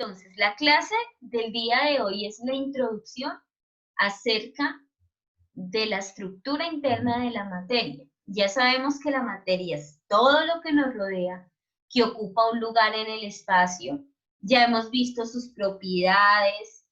Entonces, la clase del día de hoy es la introducción acerca de la estructura interna de la materia. Ya sabemos que la materia es todo lo que nos rodea, que ocupa un lugar en el espacio. Ya hemos visto sus propiedades,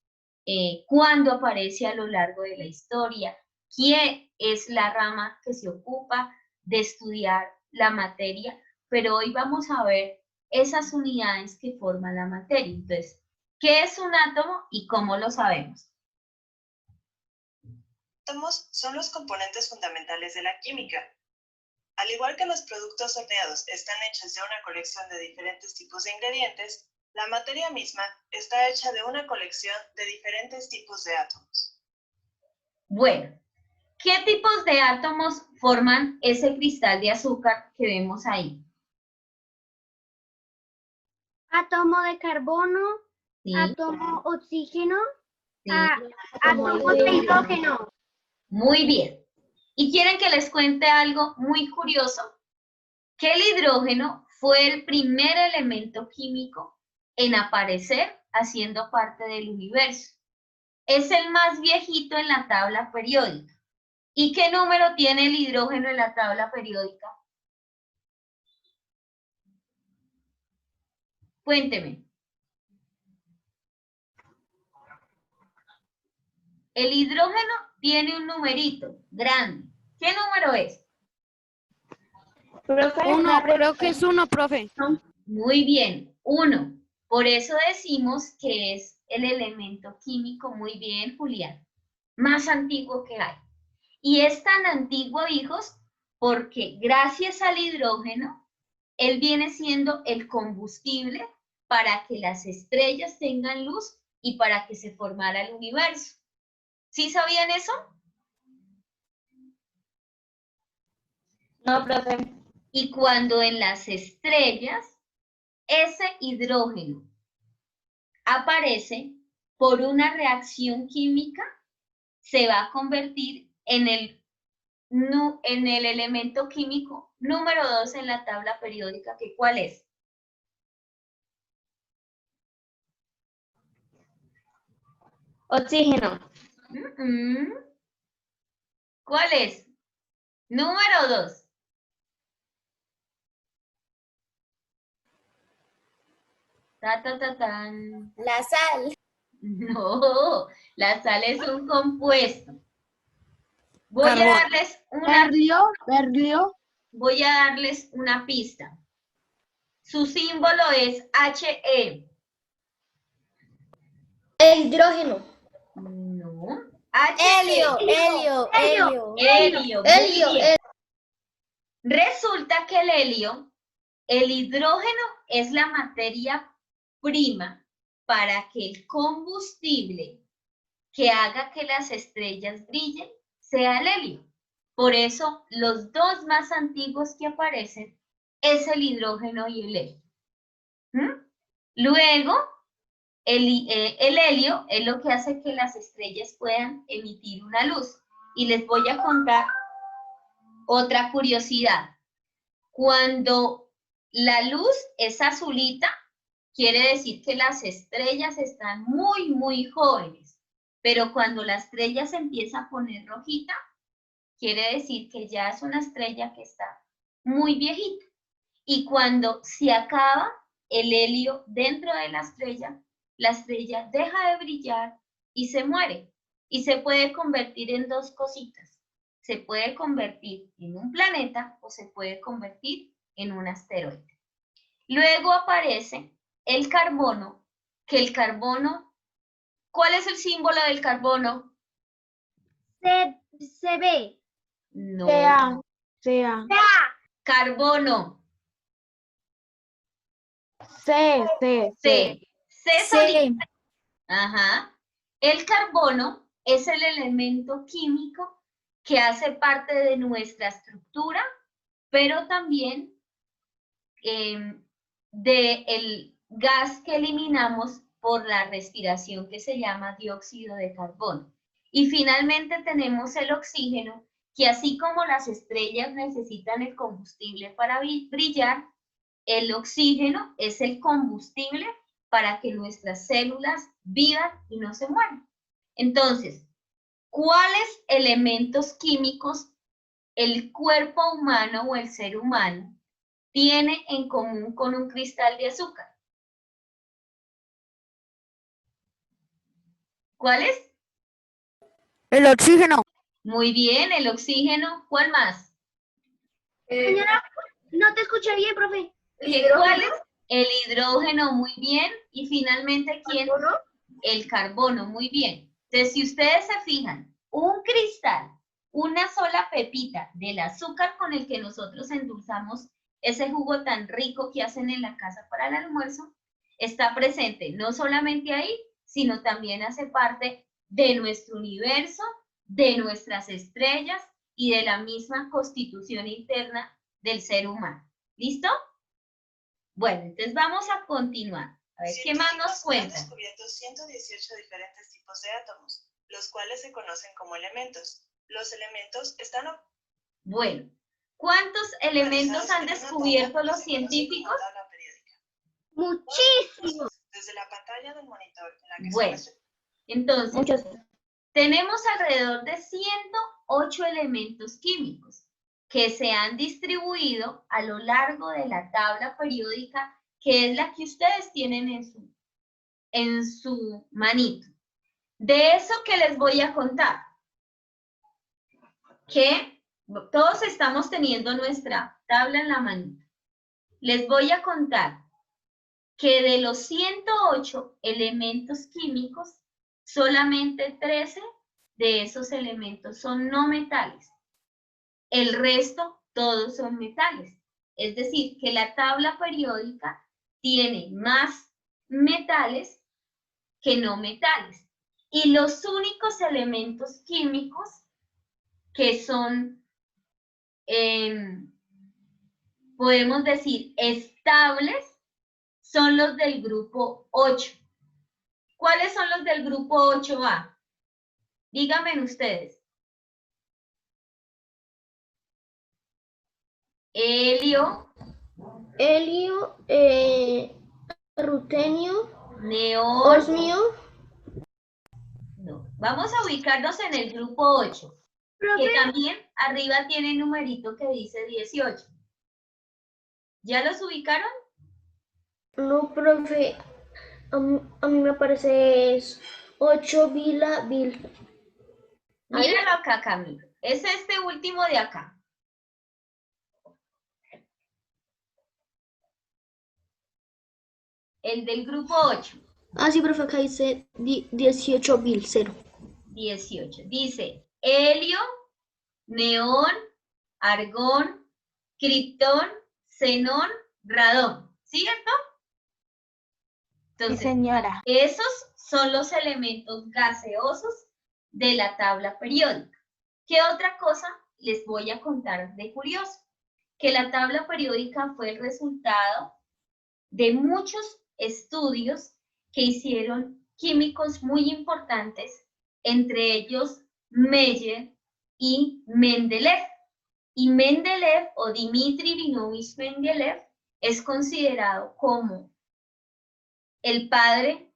cuándo aparece a lo largo de la historia, quién es la rama que se ocupa de estudiar la materia, pero hoy vamos a ver esas unidades que forman la materia. Entonces, ¿qué es un átomo y cómo lo sabemos? Átomos son los componentes fundamentales de la química. Al igual que los productos horneados están hechos de una colección de diferentes tipos de ingredientes, la materia misma está hecha de una colección de diferentes tipos de átomos. Bueno, ¿qué tipos de átomos forman ese cristal de azúcar que vemos ahí? Átomo de carbono, ¿Sí? átomo oxígeno, ¿Sí? átomo de hidrógeno. Muy bien. ¿Y quieren que les cuente algo muy curioso? Que el hidrógeno fue el primer elemento químico en aparecer haciendo parte del universo. Es el más viejito en la tabla periódica. ¿Y qué número tiene el hidrógeno en la tabla periódica? Cuénteme. El hidrógeno tiene un numerito grande. ¿Qué número es? Uno, creo que es uno, profe. Muy bien, 1. Por eso decimos que es el elemento químico, muy bien, Julián, más antiguo que hay. Y es tan antiguo, hijos, porque gracias al hidrógeno, él viene siendo el combustible para que las estrellas tengan luz y para que se formara el universo. ¿Sí sabían eso? No, profe. Y cuando en las estrellas ese hidrógeno aparece por una reacción química, se va a convertir en el elemento químico número 2 en la tabla periódica, que ¿cuál es? Oxígeno. ¿Cuál es? Número 2. La sal. No, la sal es un compuesto. Voy a darles voy a darles una pista. Su símbolo es He. El hidrógeno. No. Helio. Helio. Muy bien. Resulta que el hidrógeno es la materia prima para que el combustible que haga que las estrellas brillen sea el helio. Por eso, los dos más antiguos que aparecen es el hidrógeno y el helio. Luego, el helio es lo que hace que las estrellas puedan emitir una luz. Y les voy a contar otra curiosidad. Cuando la luz es azulita, quiere decir que las estrellas están muy, muy jóvenes. Pero cuando la estrella se empieza a poner rojita, quiere decir que ya es una estrella que está muy viejita. Y cuando se acaba el helio dentro de la estrella deja de brillar y se muere. Y se puede convertir en dos cositas. Se puede convertir en un planeta o se puede convertir en un asteroide. Luego aparece el carbono, que el carbono, ¿cuál es el símbolo del carbono? CB. No. Sea. Carbono. C. C solita. Ajá. El carbono es el elemento químico que hace parte de nuestra estructura, pero también del gas que eliminamos por la respiración, que se llama dióxido de carbono. Y finalmente tenemos el oxígeno, que así como las estrellas necesitan el combustible para brillar, el oxígeno es el combustible para que nuestras células vivan y no se mueran. Entonces, ¿cuáles elementos químicos el cuerpo humano o el ser humano tiene en común con un cristal de azúcar? ¿Cuáles? El oxígeno. Muy bien, el oxígeno. ¿Cuál más? Señora, no te escuché bien, profe. ¿Cuál es? El hidrógeno, muy bien. Y finalmente, ¿quién? El carbono, muy bien. Entonces, si ustedes se fijan, un cristal, una sola pepita del azúcar con el que nosotros endulzamos ese jugo tan rico que hacen en la casa para el almuerzo, está presente no solamente ahí, sino también hace parte de nuestro universo, de nuestras estrellas y de la misma constitución interna del ser humano. ¿Listo? Bueno, entonces vamos a continuar. A ver, ¿qué más nos Han cuentan? descubierto 118 diferentes tipos de átomos, los cuales se conocen como elementos. Los elementos están Bueno, ¿cuántos elementos han descubierto los científicos? tabla periódica. Muchísimo. Desde la pantalla del monitor en la que Bueno, se muestra. entonces, tenemos alrededor de 108 elementos químicos que se han distribuido a lo largo de la tabla periódica, que es la que ustedes tienen en su manito. De eso que les voy a contar, que todos estamos teniendo nuestra tabla en la manita. Les voy a contar que de los 108 elementos químicos, solamente 13 de esos elementos son no metales. El resto, todos son metales. Es decir, que la tabla periódica tiene más metales que no metales. Y los únicos elementos químicos que son, podemos decir, estables, son los del grupo 8. ¿Cuáles son los del grupo 8A? Díganme ustedes. Helio, Rutenio, neón. osmio. No. Vamos a ubicarnos en el grupo 8, que también arriba tiene un numerito que dice 18. ¿Ya los ubicaron? No, profe. A mí me parece 8 Vila. Míralo acá, Camilo. Es este último de acá. El del grupo 8. Ah, sí, profe, acá dice 18 Vil, 0. 18. Dice helio, neón, argón, criptón, xenón, radón. ¿Cierto? Entonces, señora. esos son los elementos gaseosos de la tabla periódica. ¿Qué otra cosa les voy a contar de curioso? Que la tabla periódica fue el resultado de muchos estudios que hicieron químicos muy importantes, entre ellos Meyer y Mendeleev. Y Mendeleev, o Dmitri Ivanovich Mendeleev, es considerado como el padre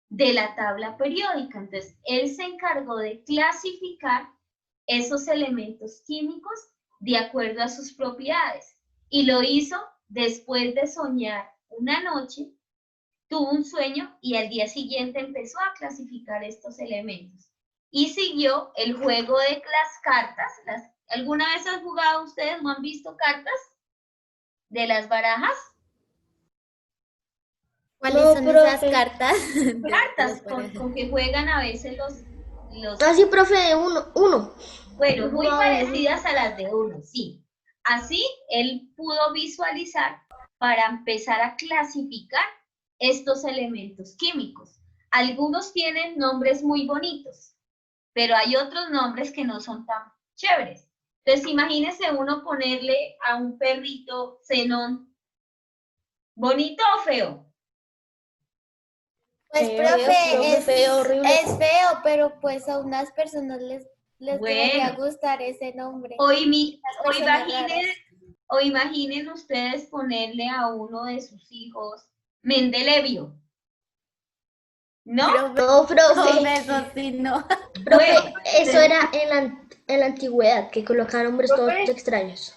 de la tabla periódica. Entonces, él se encargó de clasificar esos elementos químicos de acuerdo a sus propiedades. Y lo hizo después de soñar una noche, tuvo un sueño y al día siguiente empezó a clasificar estos elementos. Y siguió el juego de las cartas. ¿Alguna vez han jugado ustedes o han visto cartas de las barajas? ¿Cuáles son esas cartas? Cartas con que juegan a veces los... Ah, sí, profe, uno. Bueno, muy parecidas a las de uno, sí. Así él pudo visualizar para empezar a clasificar estos elementos químicos. Algunos tienen nombres muy bonitos, pero hay otros nombres que no son tan chéveres. Entonces, imagínense uno ponerle a un perrito xenón, ¿bonito o feo? Pues, profe, es feo, pero pues a unas personas les debería gustar ese nombre. O imaginen ustedes ponerle a uno de sus hijos Mendelevio. ¿No? No, profe. Eso sí, no. Profe, Bueno, eso era en la antigüedad, que colocaban nombres todos Profe. extraños.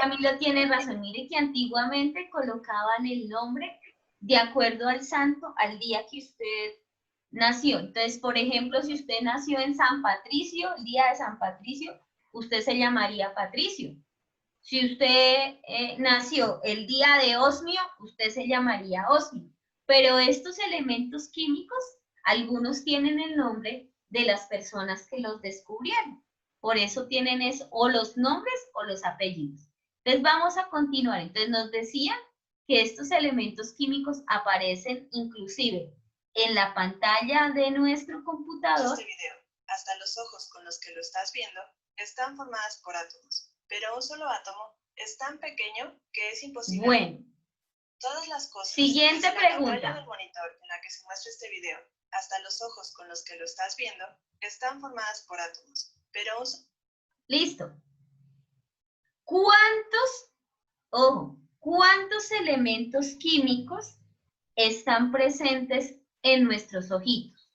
Camilo tiene razón. Mire que antiguamente colocaban el nombre de acuerdo al santo al día que usted nació. Entonces, por ejemplo, si usted nació en San Patricio, el día de San Patricio, usted se llamaría Patricio. Si usted nació el día de Osmio, usted se llamaría Osmio. Pero estos elementos químicos, algunos tienen el nombre de las personas que los descubrieron. Por eso tienen o los nombres o los apellidos. Entonces vamos a continuar. Entonces nos decían que estos elementos químicos aparecen inclusive en la pantalla de nuestro computador. Este video, hasta los ojos con los que lo estás viendo, están formadas por átomos, pero un solo átomo es tan pequeño que es imposible. Bueno. Todas las cosas. Siguiente pregunta. La pantalla del monitor en la que se muestra este video, hasta los ojos con los que lo estás viendo, están formadas por átomos, pero Listo. ¿Cuántos elementos químicos están presentes en nuestros ojitos?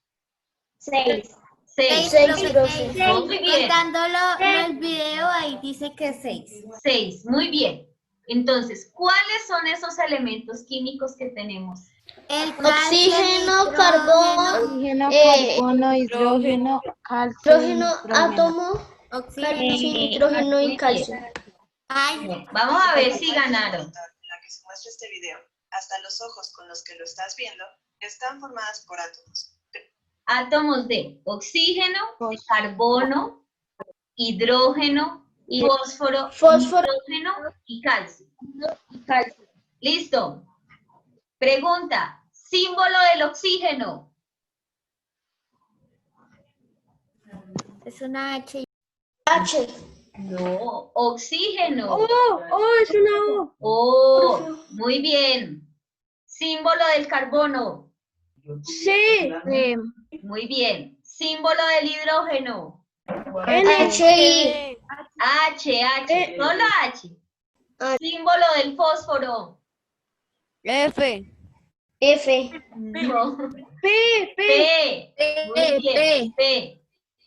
6. 6. 6, profe. Muy bien. Contándolo el video, ahí dice que 6. 6, muy bien. Entonces, ¿cuáles son esos elementos químicos que tenemos? El calcio, Oxígeno, nitrógeno, carbón, Oxígeno, carbono, hidrógeno, calcio, hidrógeno, átomo, oxígeno. calcio, nitrógeno y Muy calcio. bien. Ay, Bueno, vamos a ver si ganaron. en la que se muestra este video, hasta los ojos con los que lo estás viendo, están formadas por átomos. Átomos de oxígeno, carbono, hidrógeno, fósforo, nitrógeno y calcio. Listo. Pregunta, símbolo del oxígeno. es una H. H. No, oxígeno. Es una O. Oh, muy bien. Símbolo del carbono. Sí. Muy bien. Símbolo del hidrógeno. NHI. H, solo H. Símbolo del fósforo. F. F. No. P. P. Muy bien. P.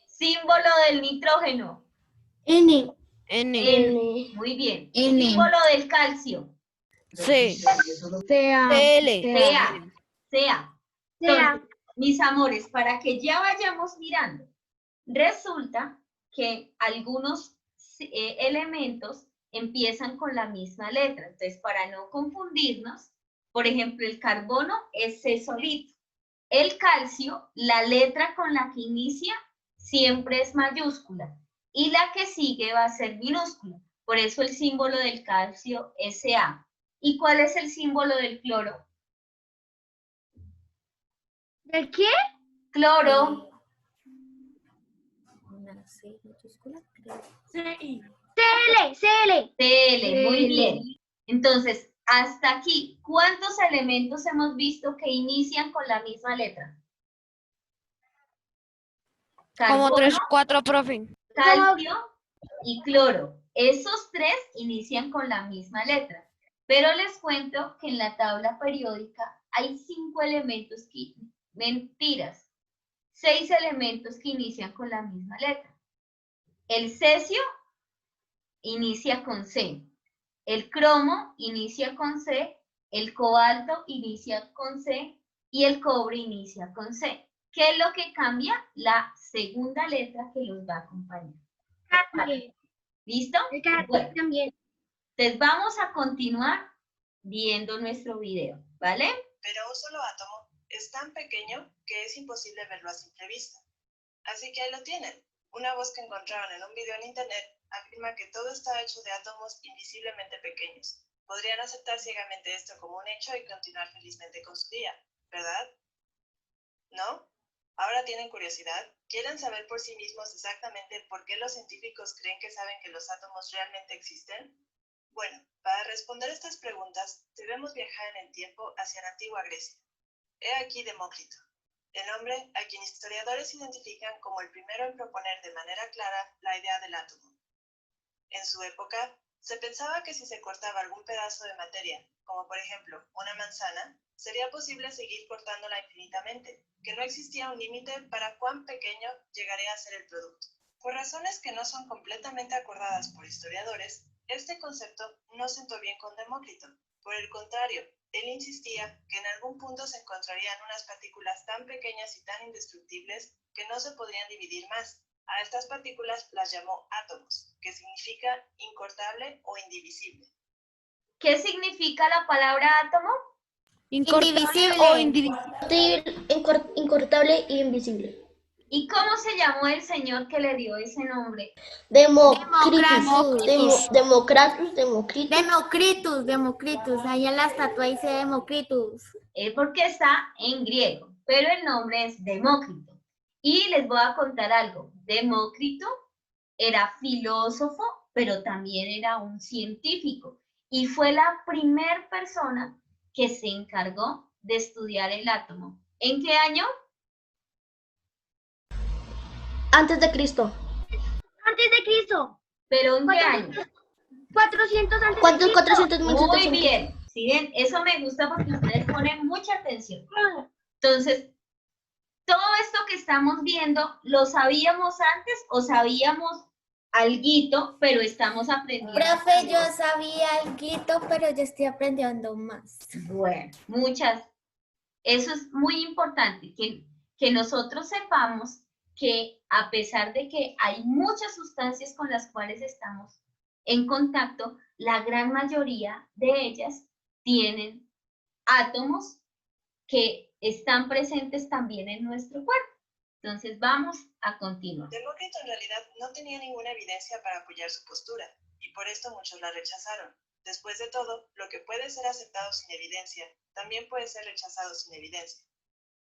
Símbolo del nitrógeno. N. N. N. Muy bien. N. Símbolo del calcio. C. Sea. L. Sea. Entonces, mis amores, para que ya vayamos mirando, resulta que algunos elementos empiezan con la misma letra. Entonces, para no confundirnos, por ejemplo, el carbono es C solito. El calcio, la letra con la que inicia siempre es mayúscula y la que sigue va a ser minúscula. Por eso el símbolo del calcio es Ca. ¿Y cuál es el símbolo del cloro? ¿De qué? Cloro. Una C mayúscula, creo. CL. Cl, muy bien. Entonces, hasta aquí, ¿cuántos elementos hemos visto que inician con la misma letra? Como Carbono, 3, 4, profe. calcio y cloro. Esos tres inician con la misma letra. Pero les cuento que en la tabla periódica hay 5 elementos que, mentiras, 6 elementos que inician con la misma letra. El cesio inicia con C. El cromo inicia con C. El cobalto inicia con C. Y el cobre inicia con C. ¿Qué es lo que cambia? La segunda letra que los va a acompañar. ¿Listo? Bueno, También. entonces vamos a continuar viendo nuestro video, ¿vale? Pero un solo átomo es tan pequeño que es imposible verlo a simple vista. Así que ahí lo tienen. Una voz que encontraron en un video en internet afirma que todo está hecho de átomos invisiblemente pequeños. Podrían aceptar ciegamente esto como un hecho y continuar felizmente con su día, ¿verdad? ¿No? ¿Ahora tienen curiosidad? ¿Quieren saber por sí mismos exactamente por qué los científicos creen que saben que los átomos realmente existen? Bueno, para responder estas preguntas, debemos viajar en el tiempo hacia la antigua Grecia. He aquí Demócrito, el hombre a quien historiadores identifican como el primero en proponer de manera clara la idea del átomo. En su época, Se pensaba que si se cortaba algún pedazo de materia, como por ejemplo una manzana, sería posible seguir cortándola infinitamente, que no existía un límite para cuán pequeño llegaría a ser el producto. Por razones que no son completamente acordadas por historiadores, este concepto no sentó bien con Demócrito. Por el contrario, él insistía que en algún punto se encontrarían unas partículas tan pequeñas y tan indestructibles que no se podrían dividir más. A estas partículas las llamó átomos, que significa incortable o indivisible. ¿Qué significa la palabra átomo? Incortable o indivisible. Incortable y invisible. ¿Y cómo se llamó el señor que le dio ese nombre? Democritus. Democritus. Ahí en la estatua dice Democritus. Porque está en griego, pero el nombre es Demócrito. Y les voy a contar algo. Demócrito era filósofo, pero también era un científico. Y fue la primera persona que se encargó de estudiar el átomo. ¿En qué año? Antes de Cristo. Antes de Cristo. ¿Pero en qué año? 400 antes de ¿Cuántos? Cristo. 400, Muy 1700. bien. ¿Sí ven? Eso me gusta porque ustedes ponen mucha atención. Entonces, todo esto que estamos viendo, ¿lo sabíamos antes o sabíamos alguito, pero estamos aprendiendo? Profe, yo sabía alguito, pero yo estoy aprendiendo más. Bueno, eso es muy importante, que nosotros sepamos que a pesar de que hay muchas sustancias con las cuales estamos en contacto, la gran mayoría de ellas tienen átomos que están presentes también en nuestro cuerpo. Entonces vamos a continuar. Demócrito en realidad no tenía ninguna evidencia para apoyar su postura, y por esto muchos la rechazaron. Después de todo, lo que puede ser aceptado sin evidencia, también puede ser rechazado sin evidencia.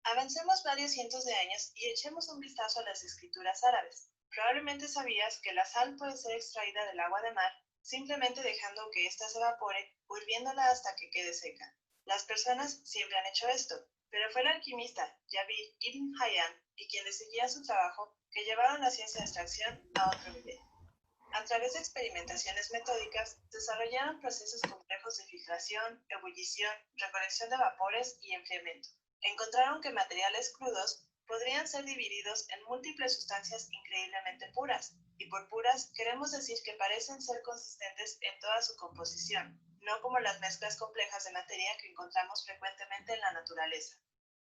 Avancemos varios cientos de años y echemos un vistazo a las escrituras árabes. Probablemente sabías que la sal puede ser extraída del agua de mar simplemente dejando que ésta se evapore o hirviéndola hasta que quede seca. Las personas siempre han hecho esto, pero fue el alquimista Jabir ibn Hayyan y quien le seguía su trabajo que llevaron la ciencia de extracción a otro nivel. A través de experimentaciones metódicas, desarrollaron procesos complejos de filtración, ebullición, recolección de vapores y enfriamiento. Encontraron que materiales crudos podrían ser divididos en múltiples sustancias increíblemente puras, y por puras queremos decir que parecen ser consistentes en toda su composición, no como las mezclas complejas de materia que encontramos frecuentemente en la naturaleza.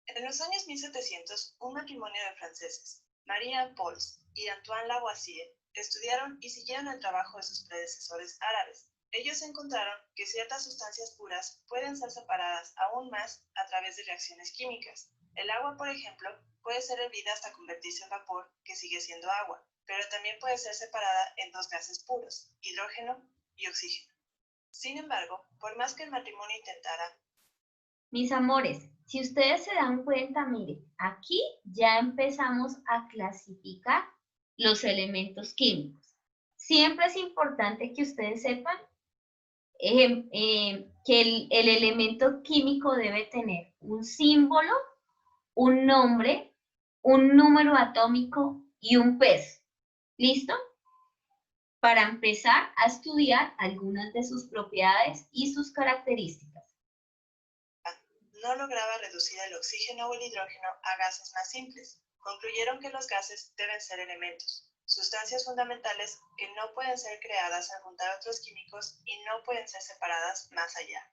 En los años 1700, un matrimonio de franceses, Marie Pauls y Antoine Lavoisier, estudiaron y siguieron el trabajo de sus predecesores árabes. Ellos encontraron que ciertas sustancias puras pueden ser separadas aún más a través de reacciones químicas. El agua, por ejemplo, puede ser hervida hasta convertirse en vapor, que sigue siendo agua, pero también puede ser separada en dos gases puros, hidrógeno y oxígeno. Sin embargo, por más que el matrimonio intentara... Mis amores, si ustedes se dan cuenta, miren, aquí ya empezamos a clasificar los elementos químicos. Siempre es importante que ustedes sepan que el elemento químico debe tener un símbolo, un nombre, un número atómico y un peso. ¿Listo? Para empezar a estudiar algunas de sus propiedades y sus características. No lograba reducir el oxígeno o el hidrógeno a gases más simples. Concluyeron que los gases deben ser elementos, sustancias fundamentales que no pueden ser creadas al juntar otros químicos y no pueden ser separadas más allá.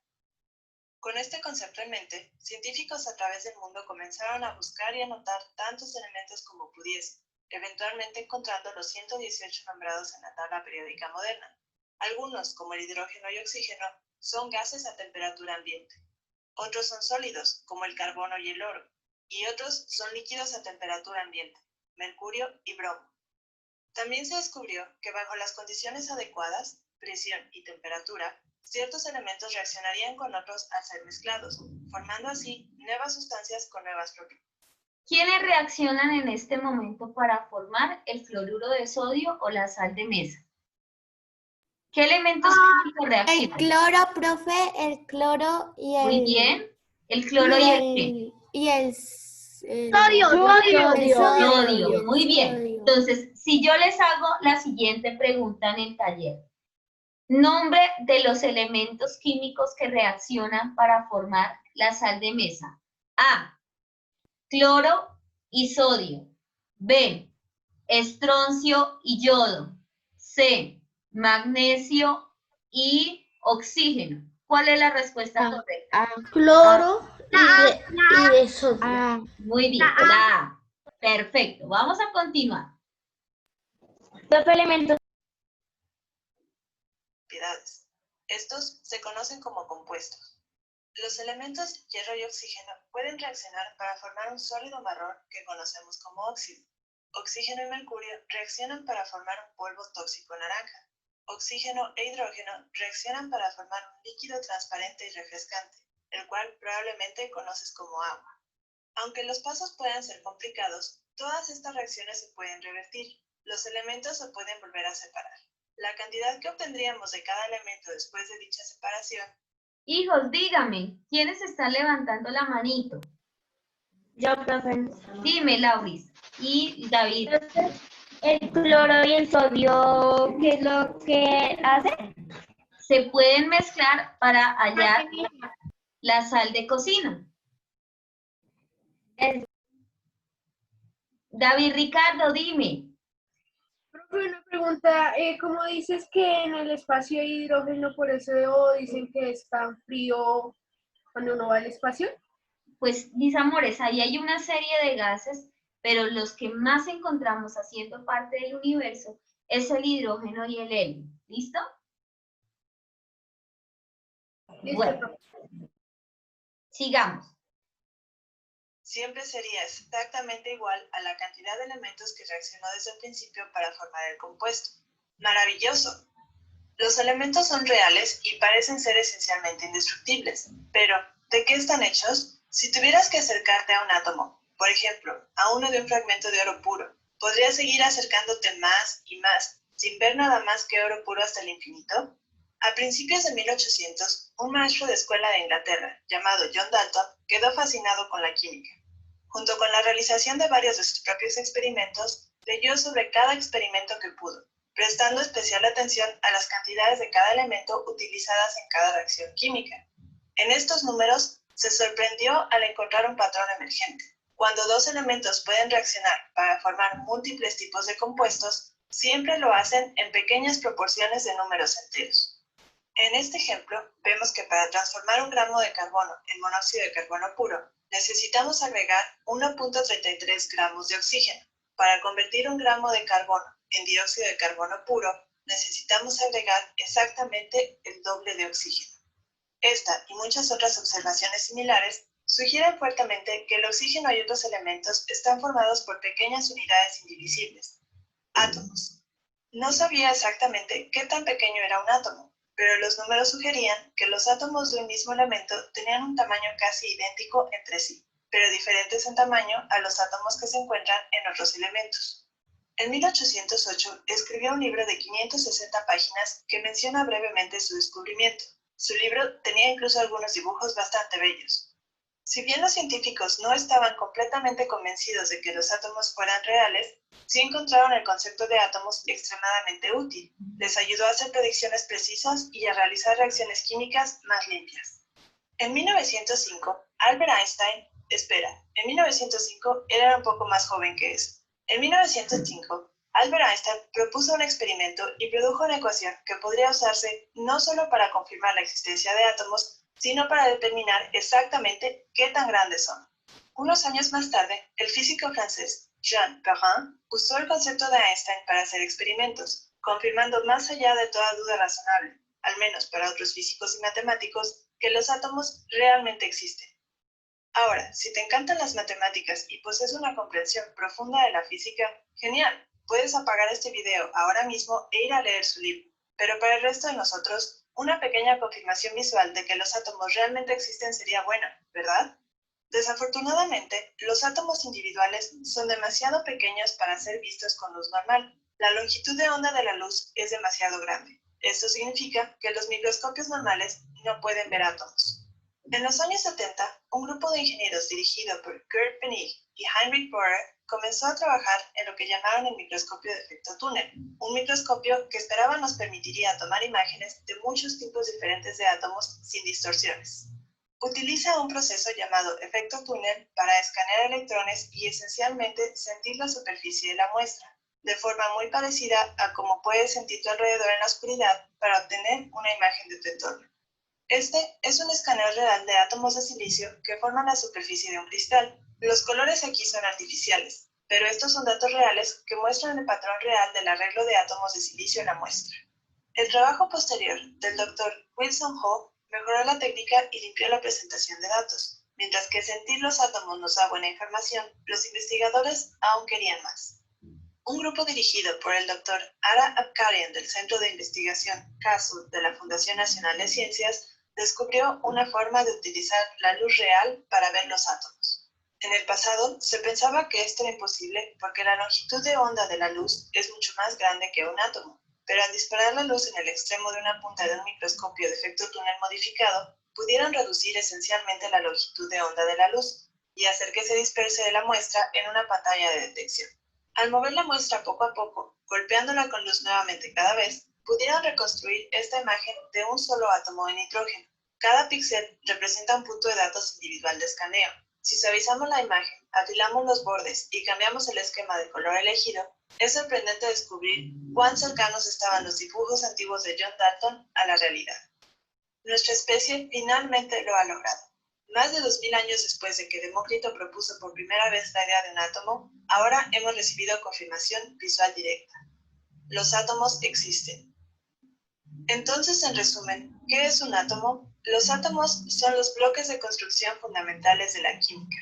Con este concepto en mente, científicos a través del mundo comenzaron a buscar y anotar tantos elementos como pudiesen, eventualmente encontrando los 118 nombrados en la tabla periódica moderna. Algunos, como el hidrógeno y oxígeno, son gases a temperatura ambiente. Otros son sólidos, como el carbono y el oro, y otros son líquidos a temperatura ambiente, mercurio y bromo. También se descubrió que bajo las condiciones adecuadas, presión y temperatura, ciertos elementos reaccionarían con otros al ser mezclados, formando así nuevas sustancias con nuevas propiedades. ¿Quiénes reaccionan en este momento para formar el fluoruro de sodio o la sal de mesa? ¿Qué elementos químicos reaccionan? El cloro, profe, el cloro y el... Muy bien. El cloro y el qué. Y el Sodio. Sodio. Muy bien. Entonces, si yo les hago la siguiente pregunta en el taller, Nombre de los elementos químicos que reaccionan para formar la sal de mesa. A, cloro y sodio. B, estroncio y yodo. C, magnesio y oxígeno. ¿Cuál es la respuesta correcta? Cloro y de sodio. Muy bien, la A. Perfecto, vamos a continuar. Los elementos. Propiedades. Estos se conocen como compuestos. Los elementos hierro y oxígeno pueden reaccionar para formar un sólido marrón que conocemos como óxido. Oxígeno y mercurio reaccionan para formar un polvo tóxico naranja. Oxígeno e hidrógeno reaccionan para formar un líquido transparente y refrescante, el cual probablemente conoces como agua. Aunque los pasos puedan ser complicados, todas estas reacciones se pueden revertir. Los elementos se pueden volver a separar. La cantidad que obtendríamos de cada elemento después de dicha separación. Hijos, dígame, ¿quiénes están levantando la manito? Yo, profe. Dime, Lauris y David. El cloro y el sodio, ¿qué es lo que hace? Se pueden mezclar para hallar la sal de cocina. David Ricardo, dime. Profe, una pregunta, ¿cómo dices que en el espacio hay hidrógeno, por eso dicen que es tan frío cuando uno va al espacio? Pues, mis amores, ahí hay una serie de gases, pero los que más encontramos haciendo parte del universo es el hidrógeno y el helio. ¿Listo? Bueno, sigamos. Siempre sería exactamente igual a la cantidad de elementos que reaccionó desde el principio para formar el compuesto. ¡Maravilloso! Los elementos son reales y parecen ser esencialmente indestructibles. Pero, ¿de qué están hechos? Si tuvieras que acercarte a un átomo, por ejemplo, a uno de un fragmento de oro puro, ¿podrías seguir acercándote más y más, sin ver nada más que oro puro hasta el infinito? A principios de 1800, un maestro de escuela de Inglaterra, llamado John Dalton, quedó fascinado con la química. Junto con la realización de varios de sus propios experimentos, leyó sobre cada experimento que pudo, prestando especial atención a las cantidades de cada elemento utilizadas en cada reacción química. En estos números, se sorprendió al encontrar un patrón emergente. Cuando dos elementos pueden reaccionar para formar múltiples tipos de compuestos, siempre lo hacen en pequeñas proporciones de números enteros. En este ejemplo, vemos que para transformar un gramo de carbono en monóxido de carbono puro, necesitamos agregar 1.33 gramos de oxígeno. Para convertir un gramo de carbono en dióxido de carbono puro, necesitamos agregar exactamente el doble de oxígeno. Esta y muchas otras observaciones similares sugieren fuertemente que el oxígeno y otros elementos están formados por pequeñas unidades indivisibles, átomos. No sabía exactamente qué tan pequeño era un átomo, pero los números sugerían que los átomos de un mismo elemento tenían un tamaño casi idéntico entre sí, pero diferentes en tamaño a los átomos que se encuentran en otros elementos. En 1808 escribió un libro de 560 páginas que menciona brevemente su descubrimiento. Su libro tenía incluso algunos dibujos bastante bellos. Si bien los científicos no estaban completamente convencidos de que los átomos fueran reales, sí encontraron el concepto de átomos extremadamente útil. Les ayudó a hacer predicciones precisas y a realizar reacciones químicas más limpias. En 1905, Albert Einstein, en 1905 era un poco más joven que eso. En 1905, Albert Einstein propuso un experimento y produjo una ecuación que podría usarse no solo para confirmar la existencia de átomos, sino para determinar exactamente qué tan grandes son. Unos años más tarde, el físico francés Jean Perrin usó el concepto de Einstein para hacer experimentos, confirmando más allá de toda duda razonable, al menos para otros físicos y matemáticos, que los átomos realmente existen. Ahora, si te encantan las matemáticas y posees una comprensión profunda de la física, genial, puedes apagar este video ahora mismo e ir a leer su libro. Pero para el resto de nosotros, una pequeña confirmación visual de que los átomos realmente existen sería buena, ¿verdad? Desafortunadamente, los átomos individuales son demasiado pequeños para ser vistos con luz normal. La longitud de onda de la luz es demasiado grande. Esto significa que los microscopios normales no pueden ver átomos. En los años 70, un grupo de ingenieros dirigido por Kurt Bennig y Heinrich Bohrer comenzó a trabajar en lo que llamaron el microscopio de efecto túnel, un microscopio que esperaban nos permitiría tomar imágenes de muchos tipos diferentes de átomos sin distorsiones. Utiliza un proceso llamado efecto túnel para escanear electrones y esencialmente sentir la superficie de la muestra, de forma muy parecida a cómo puedes sentir tu alrededor en la oscuridad para obtener una imagen de tu entorno. Este es un escaneo real de átomos de silicio que forman la superficie de un cristal. Los colores aquí son artificiales, pero estos son datos reales que muestran el patrón real del arreglo de átomos de silicio en la muestra. El trabajo posterior del Dr. Wilson Ho mejoró la técnica y limpió la presentación de datos. Mientras que sentir los átomos nos da buena información, los investigadores aún querían más. Un grupo dirigido por el Dr. Ara Abkarian del Centro de Investigación CASU de la Fundación Nacional de Ciencias descubrió una forma de utilizar la luz real para ver los átomos. En el pasado se pensaba que esto era imposible porque la longitud de onda de la luz es mucho más grande que un átomo, pero al disparar la luz en el extremo de una punta de un microscopio de efecto túnel modificado, pudieron reducir esencialmente la longitud de onda de la luz y hacer que se disperse de la muestra en una pantalla de detección. Al mover la muestra poco a poco, golpeándola con luz nuevamente cada vez, pudieron reconstruir esta imagen de un solo átomo de nitrógeno. Cada píxel representa un punto de datos individual de escaneo. Si suavizamos la imagen, afilamos los bordes y cambiamos el esquema de color elegido, es sorprendente descubrir cuán cercanos estaban los dibujos antiguos de John Dalton a la realidad. Nuestra especie finalmente lo ha logrado. Más de 2000 años después de que Demócrito propuso por primera vez la idea de un átomo, ahora hemos recibido confirmación visual directa. Los átomos existen. Entonces, en resumen, ¿qué es un átomo? Los átomos son los bloques de construcción fundamentales de la química.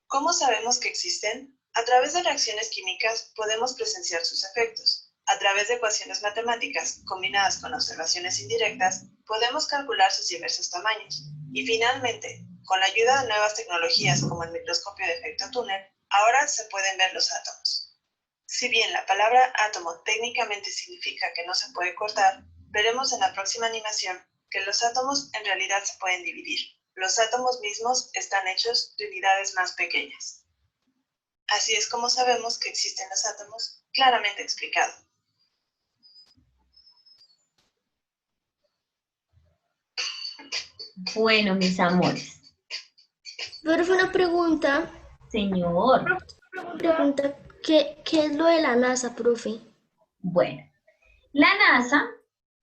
¿Cómo sabemos que existen? A través de reacciones químicas podemos presenciar sus efectos. A través de ecuaciones matemáticas combinadas con observaciones indirectas, podemos calcular sus diversos tamaños. Y finalmente, con la ayuda de nuevas tecnologías como el microscopio de efecto túnel, ahora se pueden ver los átomos. Si bien la palabra átomo técnicamente significa que no se puede cortar, veremos en la próxima animación que los átomos en realidad se pueden dividir. Los átomos mismos están hechos de unidades más pequeñas. Así es como sabemos que existen los átomos, claramente explicado. Bueno, mis amores. Pero fue una pregunta, Señor. ¿qué es lo de la NASA, profe? Bueno, la NASA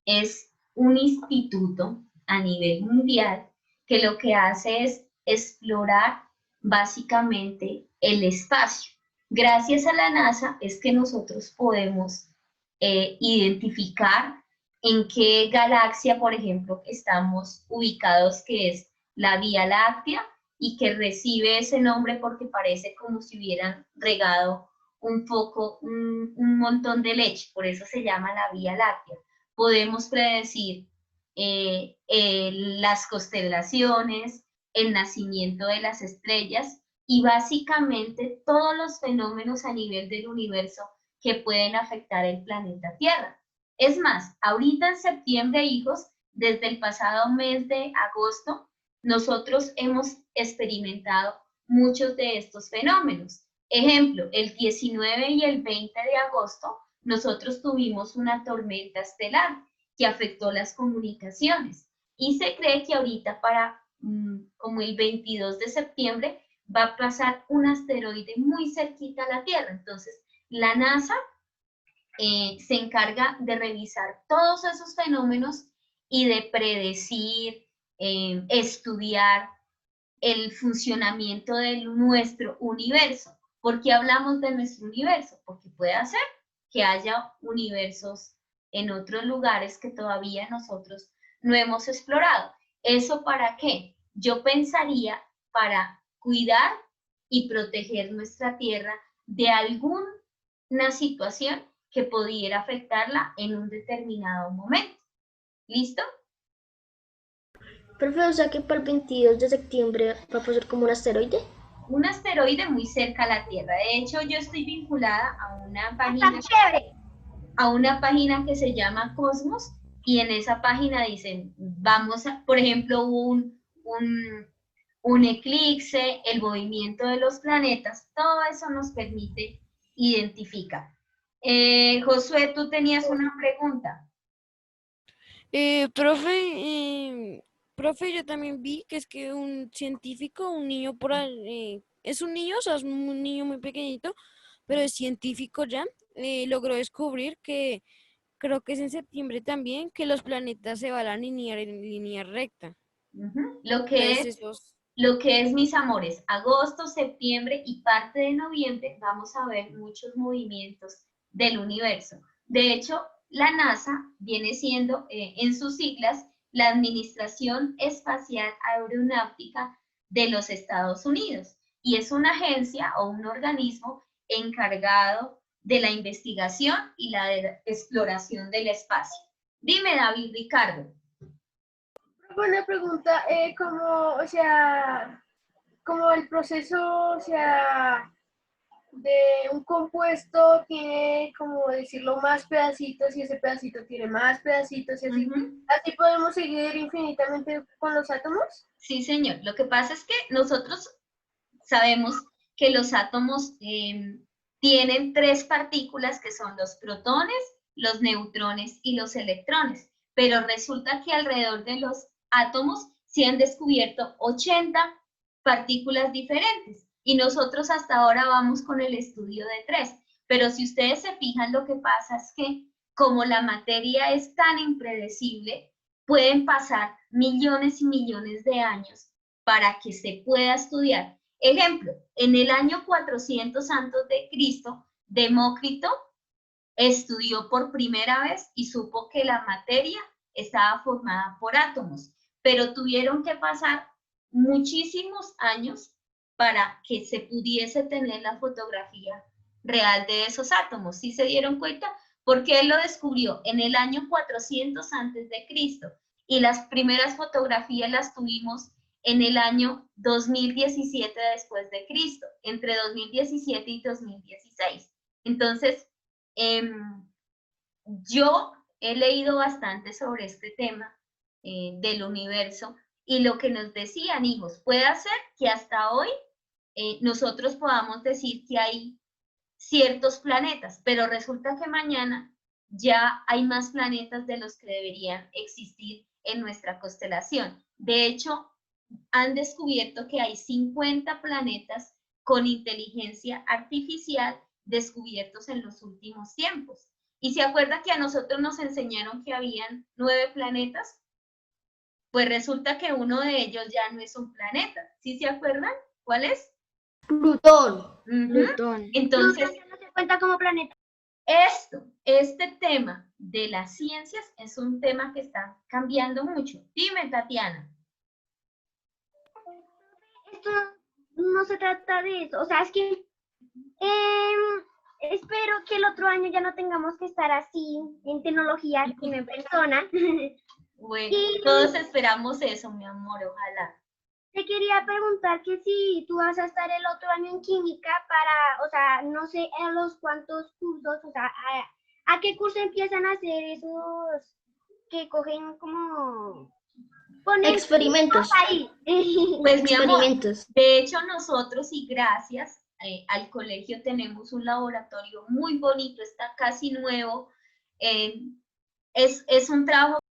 es un instituto a nivel mundial que lo que hace es explorar básicamente el espacio. Gracias a la NASA es que nosotros podemos identificar en qué galaxia, por ejemplo, estamos ubicados, que es la Vía Láctea, y que recibe ese nombre porque parece como si hubieran regado un montón de leche, por eso se llama la Vía Láctea. Podemos predecir las constelaciones, el nacimiento de las estrellas y básicamente todos los fenómenos a nivel del universo que pueden afectar el planeta Tierra. Es más, ahorita en septiembre, hijos, desde el pasado mes de agosto, nosotros hemos experimentado muchos de estos fenómenos. Ejemplo, el 19 y el 20 de agosto, nosotros tuvimos una tormenta estelar que afectó las comunicaciones y se cree que ahorita para como el 22 de septiembre va a pasar un asteroide muy cerquita a la Tierra. Entonces, la NASA se encarga de revisar todos esos fenómenos y de predecir, estudiar el funcionamiento de nuestro universo. ¿Por qué hablamos de nuestro universo? Porque puede ser que haya universos en otros lugares que todavía nosotros no hemos explorado. ¿Eso para qué? Yo pensaría para cuidar y proteger nuestra Tierra de alguna situación que pudiera afectarla en un determinado momento. ¿Listo? Profe, o sea que para el 22 de septiembre va a pasar como un asteroide. Un asteroide muy cerca a la Tierra. De hecho, yo estoy vinculada a una página que se llama Cosmos, y en esa página dicen, vamos a, por ejemplo, un eclipse, el movimiento de los planetas, todo eso nos permite identificar. Josué, tú tenías una pregunta. Profe, yo también vi que es que un científico, un niño por ahí, es un niño, o sea, es un niño muy pequeñito, pero es científico ya, logró descubrir que, creo que es en septiembre también, que los planetas se van a alinear en línea recta. Ujú. Entonces, Lo que es, mis amores, agosto, septiembre y parte de noviembre vamos a ver muchos movimientos del universo. De hecho, la NASA viene siendo, en sus siglas, la Administración Espacial Aeronáutica de los Estados Unidos, y es una agencia o un organismo encargado de la investigación y la exploración del espacio. Dime, David Ricardo. Una pregunta, o sea, como el proceso, o sea, de un compuesto tiene, como decirlo, más pedacitos y ese pedacito tiene más pedacitos y así. ¿Así podemos seguir infinitamente con los átomos? Sí, señor. Lo que pasa es que nosotros sabemos que los átomos tienen 3 partículas que son los protones, los neutrones y los electrones, pero resulta que alrededor de los átomos se han descubierto 80 partículas diferentes y nosotros hasta ahora vamos con el estudio de 3, pero si ustedes se fijan, lo que pasa es que como la materia es tan impredecible, pueden pasar millones y millones de años para que se pueda estudiar. Ejemplo, en el año 400 a.C., Demócrito estudió por primera vez y supo que la materia estaba formada por átomos, pero tuvieron que pasar muchísimos años para que se pudiese tener la fotografía real de esos átomos. ¿Sí se dieron cuenta? Porque él lo descubrió en el año 400 a.C. y las primeras fotografías las tuvimos en el año 2017 después de Cristo, entre 2017 y 2016. Entonces, yo he leído bastante sobre este tema del universo y lo que nos decían, hijos, puede ser que hasta hoy nosotros podamos decir que hay ciertos planetas, pero resulta que mañana ya hay más planetas de los que deberían existir en nuestra constelación. De hecho, han descubierto que hay 50 planetas con inteligencia artificial descubiertos en los últimos tiempos. ¿Y se acuerda que a nosotros nos enseñaron que habían 9 planetas? Pues resulta que uno de ellos ya no es un planeta. ¿Sí se acuerdan? ¿Cuál es? Plutón. Plutón. Entonces, Plutón no se cuenta como planeta. este tema de las ciencias es un tema que está cambiando mucho. Dime, Tatiana. Esto no se trata de eso. O sea, es que espero que el otro año ya no tengamos que estar así en tecnología, sino en persona. Bueno, todos esperamos eso, mi amor, ojalá. Te quería preguntar que si tú vas a estar el otro año en química para, o sea, no sé a los cuántos cursos, o sea, ¿a qué curso empiezan a hacer esos que cogen como... Experimentos. Ahí. Pues mi amor, Experimentos. de hecho nosotros y gracias al colegio tenemos un laboratorio muy bonito, está casi nuevo, es un trabajo